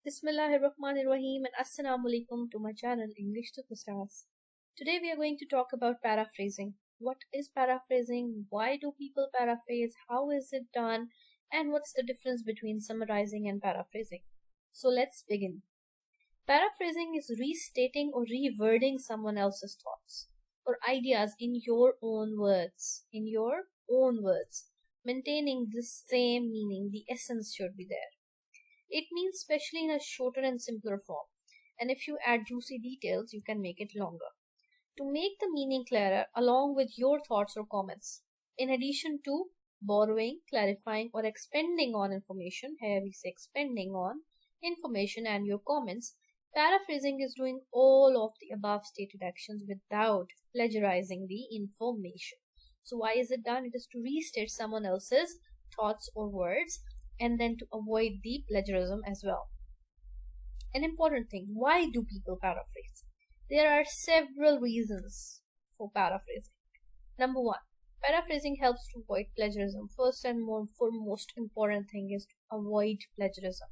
Bismillahirrahmanirrahim and Assalamu alaikum to my channel English to the Stars. Today we are going to talk about paraphrasing. What is paraphrasing? Why do people paraphrase? How is it done? And what's the difference between summarizing and paraphrasing? So let's begin. Paraphrasing is restating or rewording someone else's thoughts or ideas in your own words. Maintaining the same meaning, the essence should be there. It means especially in a shorter and simpler form. And if you add juicy details, you can make it longer. To make the meaning clearer along with your thoughts or comments. In addition to borrowing, clarifying, or expanding on information, here we say expanding on information and your comments, paraphrasing is doing all of the above stated actions without plagiarizing the information. So why is it done? It is to restate someone else's thoughts or words and then to avoid the plagiarism as well. An important thing, why do people paraphrase? There are several reasons for paraphrasing. Number one, paraphrasing helps to avoid plagiarism. First and foremost important thing is to avoid plagiarism.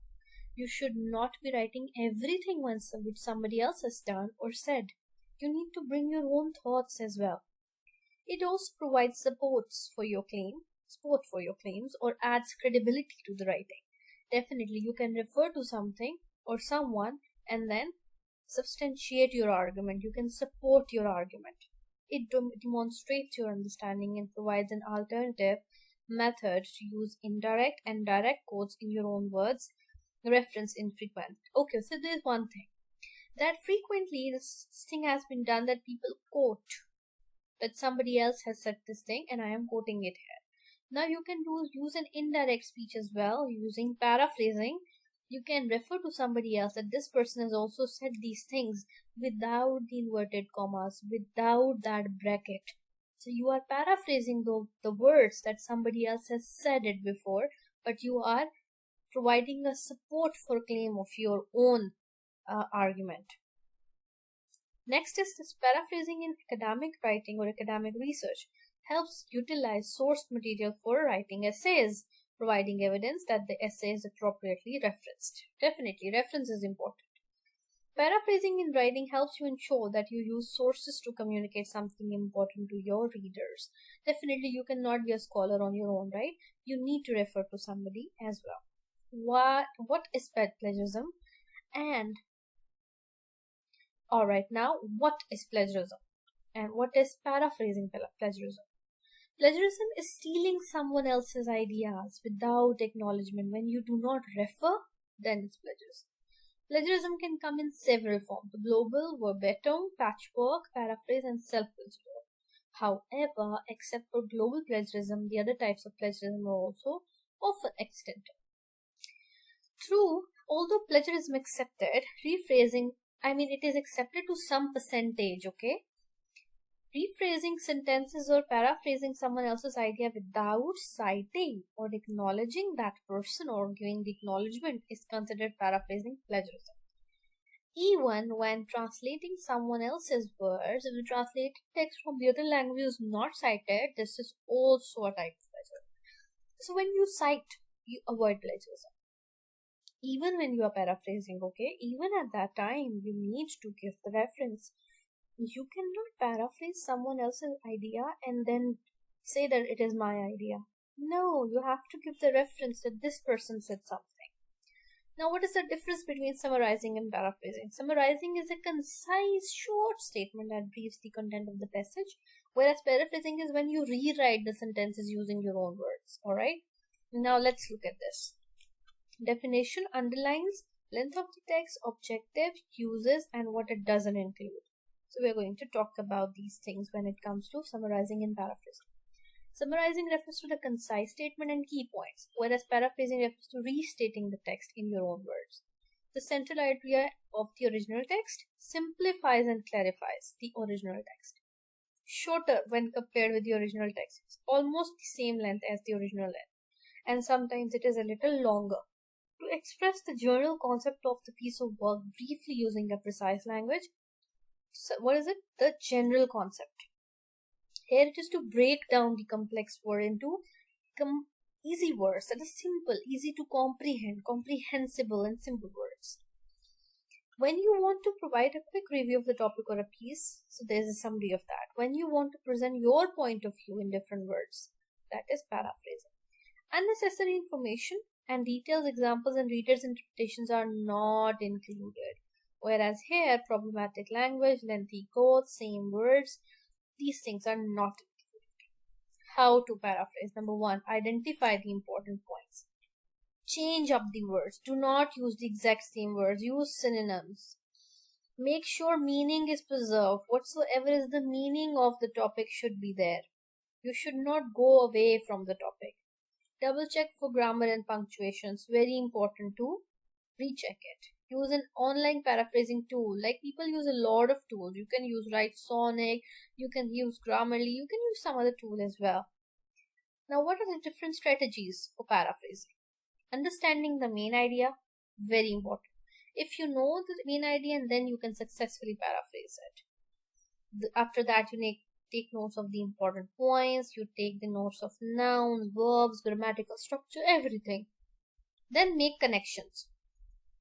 You should not be writing everything which somebody else has done or said. You need to bring your own thoughts as well. It also provides support for your claims or adds credibility to the writing. Definitely, you can refer to something or someone and then substantiate your argument. You can support your argument. It demonstrates your understanding and provides an alternative method to use indirect and direct quotes in your own words, reference infrequent. Okay, so there's one thing that frequently this thing has been done that people quote that somebody else has said this thing and I am quoting it here. Now you can use an indirect speech as well. Using paraphrasing, you can refer to somebody else that this person has also said these things without the inverted commas, without that bracket. So you are paraphrasing the words that somebody else has said it before, but you are providing a support for claim of your own argument. Next is this paraphrasing in academic writing or academic research helps utilize source material for writing essays, providing evidence that the essay is appropriately referenced. Definitely, reference is important. Paraphrasing in writing helps you ensure that you use sources to communicate something important to your readers. Definitely, you cannot be a scholar on your own, right? You need to refer to somebody as well. What is plagiarism? And alright, now what is plagiarism? And what is paraphrasing plagiarism? Plagiarism is stealing someone else's ideas without acknowledgement. When you do not refer, then it's plagiarism. Plagiarism can come in several forms: global, verbatim, patchwork, paraphrase, and self-plagiarism. However, except for global plagiarism, the other types of plagiarism are also often accidental. Although plagiarism accepted, it is accepted to some percentage, okay? Rephrasing sentences or paraphrasing someone else's idea without citing or acknowledging that person or giving the acknowledgement is considered paraphrasing plagiarism. Even when translating someone else's words, if the translated text from the other language is not cited, this is also a type of plagiarism. So when you cite, you avoid plagiarism. Even when you are paraphrasing, okay, even at that time, you need to give the reference. You cannot paraphrase someone else's idea and then say that it is my idea. No, you have to give the reference that this person said something. Now, what is the difference between summarizing and paraphrasing? Summarizing is a concise, short statement that briefs the content of the passage, whereas paraphrasing is when you rewrite the sentences using your own words. Alright? Now, let's look at this. Definition underlines length of the text, objective, uses, and what it doesn't include. So we're going to talk about these things when it comes to summarizing and paraphrasing. Summarizing refers to the concise statement and key points, whereas paraphrasing refers to restating the text in your own words. The central idea of the original text simplifies and clarifies the original text. Shorter when compared with the original text. It's almost the same length as the original length, and sometimes it is a little longer. To express the general concept of the piece of work briefly using a precise language. So what is it? The general concept. Here it is to break down the complex word into easy words that are simple, easy to comprehend, comprehensible and simple words. When you want to provide a quick review of the topic or a piece, so there's a summary of that. When you want to present your point of view in different words, that is paraphrasing. Unnecessary information and detailed examples and readers' interpretations are not included. Whereas here, problematic language, lengthy quotes, same words, these things are not included. How to paraphrase? Number one, identify the important points. Change up the words. Do not use the exact same words. Use synonyms. Make sure meaning is preserved. Whatsoever is the meaning of the topic should be there. You should not go away from the topic. Double check for grammar and punctuations. Very important to recheck it. Use an online paraphrasing tool. Like people use a lot of tools. You can use Write Sonic, you can use Grammarly, you can use some other tool as well. Now, what are the different strategies for paraphrasing? Understanding the main idea, very important. If you know the main idea, and then you can successfully paraphrase it. After that, you take notes of the important points, you take the notes of nouns, verbs, grammatical structure, everything. Then make connections.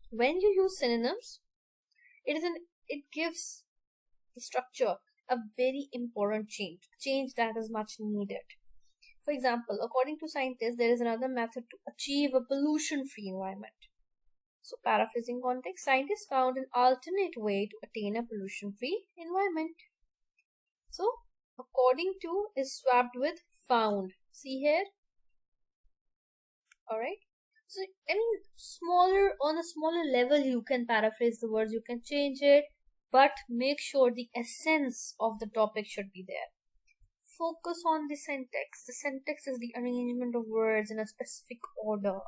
When you use synonyms, it gives the structure a very important change that is much needed. For example, according to scientists, there is another method to achieve a pollution-free environment. So, paraphrasing context, scientists found an alternate way to attain a pollution-free environment. So, according to is swapped with found. See here? Alright. So, on a smaller level, you can paraphrase the words, you can change it, but make sure the essence of the topic should be there. Focus on the syntax. The syntax is the arrangement of words in a specific order.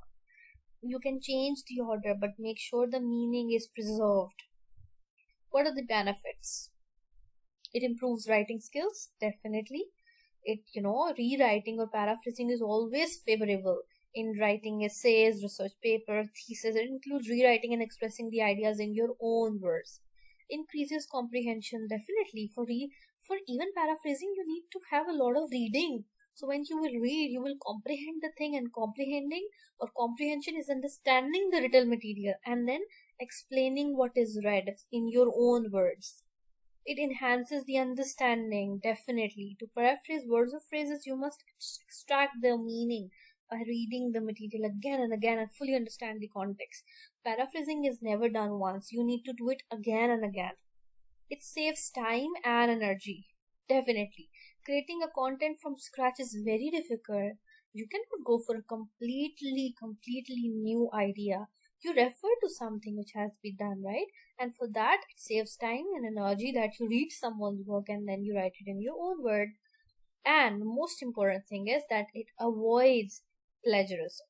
You can change the order, but make sure the meaning is preserved. What are the benefits? It improves writing skills, definitely. Rewriting or paraphrasing is always favorable in writing essays, research papers, thesis. It includes rewriting and expressing the ideas in your own words. Increases comprehension, definitely. For even paraphrasing, you need to have a lot of reading. So when you will read, you will comprehend the thing, and comprehension is understanding the written material and then explaining what is read in your own words. It enhances the understanding, definitely. To paraphrase words or phrases, you must extract their meaning by reading the material again and again and fully understand the context. Paraphrasing is never done once. You need to do it again and again. It saves time and energy. Definitely. Creating a content from scratch is very difficult. You cannot go for a completely new idea. You refer to something which has been done, right? And for that, it saves time and energy that you read someone's work and then you write it in your own word. And the most important thing is that it avoids plagiarism.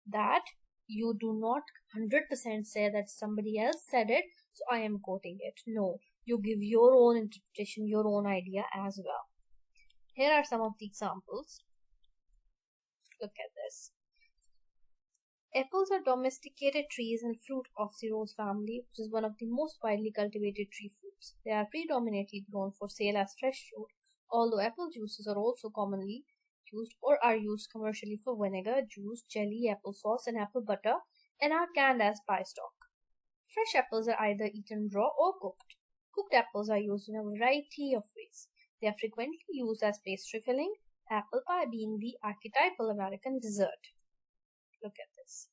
That you do not 100% say that somebody else said it, so I am quoting it. No, you give your own interpretation, your own idea as well. Here are some of the examples. Look at this. Apples are domesticated trees and fruit of the rose family, which is one of the most widely cultivated tree fruits. They are predominantly grown for sale as fresh fruit, although apple juices are also commonly used or are used commercially for vinegar, juice, jelly, applesauce, and apple butter, and are canned as pie stock. Fresh apples are either eaten raw or cooked. Cooked apples are used in a variety of ways. They are frequently used as pastry filling, apple pie being the archetypal American dessert. Look at this.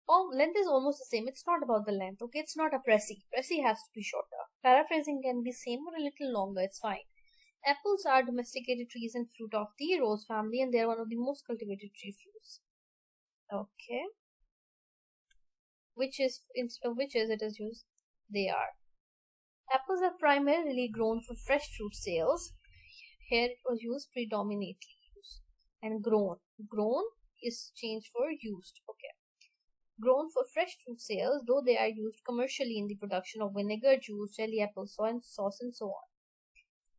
Length is almost the same. It's not about the length, okay? It's not a pressy. Pressy has to be shorter. Paraphrasing can be same or a little longer. It's fine. Apples are domesticated trees and fruit of the rose family, and they are one of the most cultivated tree fruits. Okay. Instead of which is it is used, they are. Apples are primarily grown for fresh fruit sales. Here it was used predominantly used. And grown. Grown is changed for used. Okay. Grown for fresh fruit sales, though they are used commercially in the production of vinegar, juice, jelly, applesauce, and so on.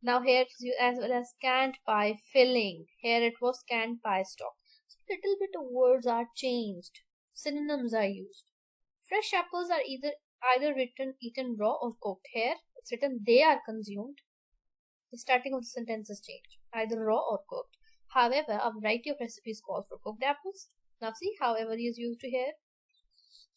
Now here it is used as well as canned pie filling. Here it was canned pie stock. So little bit of words are changed. Synonyms are used. Fresh apples are either eaten raw or cooked. Here it's written they are consumed. The starting of the sentence is changed, either raw or cooked. However, a variety of recipes call for cooked apples. Now see, however is used here.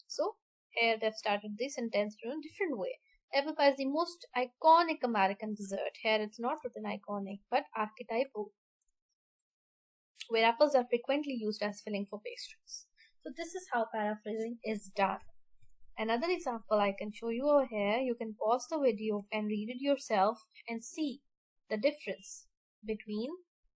So here they've started this sentence in a different way. Apple pie is the most iconic American dessert. Here it's not written iconic, but archetypal, where apples are frequently used as filling for pastries. So this is how paraphrasing is done. Another example I can show you over here. You can pause the video and read it yourself and see the difference between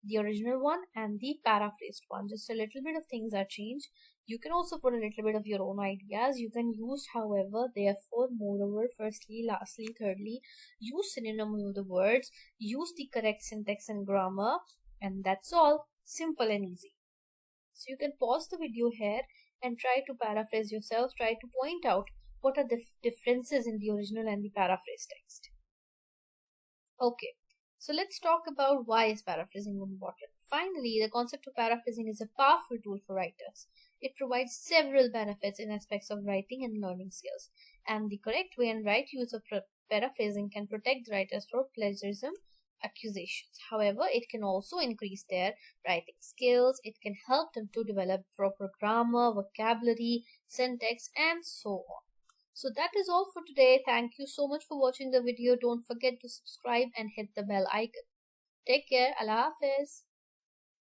the original one and the paraphrased one. Just a little bit of things are changed. You can also put a little bit of your own ideas. You can use however, therefore, moreover, firstly, lastly, thirdly. Use synonyms of the words. Use the correct syntax and grammar. And that's all. Simple and easy. So you can pause the video here and try to paraphrase yourself. Try to point out what are the differences in the original and the paraphrase text. Okay. So let's talk about why is paraphrasing important. Finally, the concept of paraphrasing is a powerful tool for writers. It provides several benefits in aspects of writing and learning skills. And the correct way and right use of paraphrasing can protect the writers from plagiarism accusations. However, it can also increase their writing skills. It can help them to develop proper grammar, vocabulary, syntax, and so on. So that is all for today. Thank you so much for watching the video. Don't forget to subscribe and hit the bell icon. Take care. Allah Hafiz.